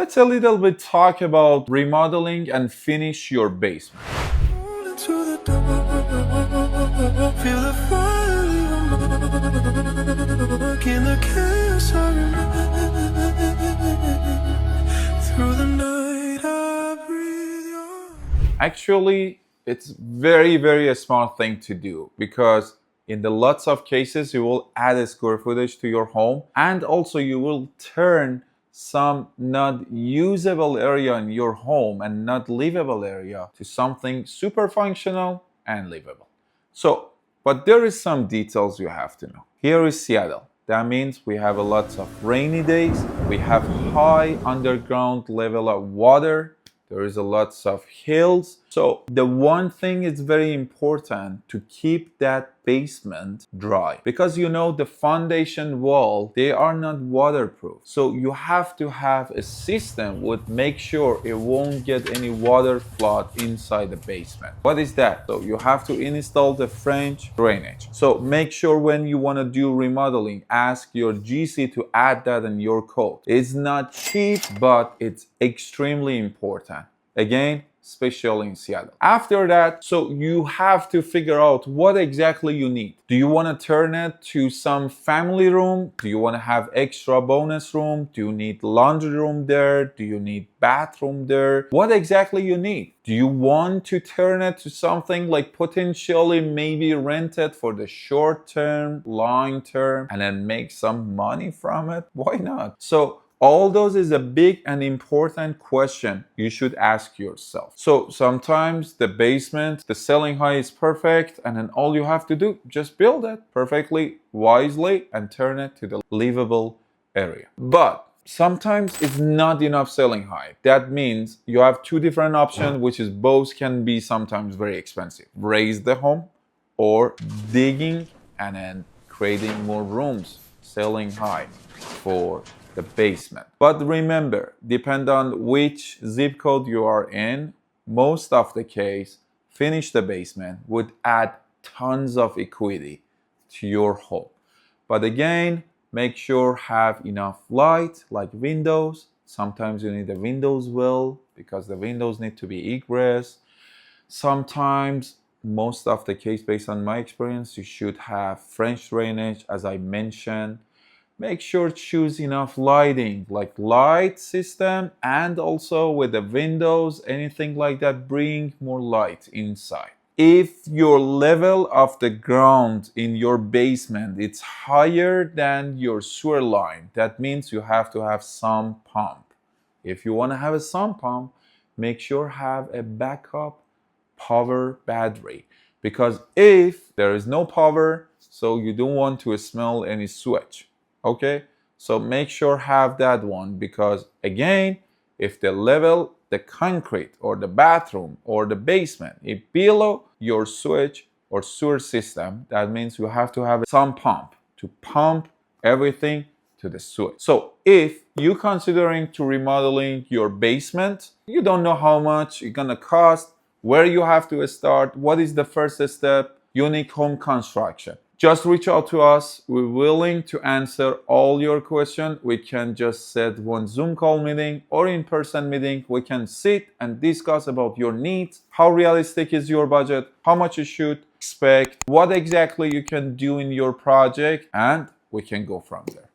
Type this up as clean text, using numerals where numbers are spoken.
Let's a little bit talk about remodeling and finish your basement. Feel the fire in the chaos I remain. Through the night I breathe your... Actually, it's very a smart thing to do, because in the lots of cases you will add a square footage to your home, and also you will turn some not usable area in your home and not livable area to something super functional and livable. So, but there is some details you have to know. Here is Seattle. That means we have a lots of rainy days. We have high underground level of water. There is a lots of hills. So the one thing is very important to keep that basement dry, because you know the foundation wall, they are not waterproof. So you have to have a system would make sure it won't get any water flood inside the basement. What is that? So you have to install the French drainage. So make sure when you want to do remodeling, ask your GC to add that in your code. It's not cheap, but it's extremely important. Again, especially in Seattle. After that, so you have to figure out what exactly you need. Do you want to turn it to some family room? Do you want to have extra bonus room? Do you need laundry room there? Do you need bathroom there? What exactly you need? Do you want to turn it to something like potentially maybe rent it for the short term, long term, and then make some money from it? Why not? So all those is a big and important question you should ask yourself. So sometimes the basement, the ceiling height is perfect, and then all you have to do, just build it perfectly, wisely, and turn it to the livable area. But sometimes it's not enough ceiling height. That means you have two different options, which is both can be sometimes very expensive. Raise the home or digging and then creating more rooms, ceiling height for the basement. But remember, depend on which zip code you are in, most of the case, finish the basement would add tons of equity to your home. But again, make sure have enough light, like windows. Sometimes you need the windows well, because the windows need to be egress. Sometimes, most of the case, based on my experience, you should have French drainage, as I mentioned. Make sure choose enough lighting, like light system, and also with the windows, anything like that, bring more light inside. If your level of the ground in your basement is higher than your sewer line, that means you have to have some pump. If you want to have a sump pump, make sure have a backup power battery, because if there is no power, so you don't want to smell any sewage. Okay, so make sure have that one, because again, if the level, the concrete or the bathroom or the basement is below your sewage or sewer system, that means you have to have some pump to pump everything to the sewage. So if you're considering to remodeling your basement, you don't know how much it's gonna cost, where you have to start, what is the first step, unique home construction. Just reach out to us. We're willing to answer all your questions. We can just set one Zoom call meeting or in-person meeting. We can sit and discuss about your needs, how realistic is your budget, how much you should expect, what exactly you can do in your project, and we can go from there.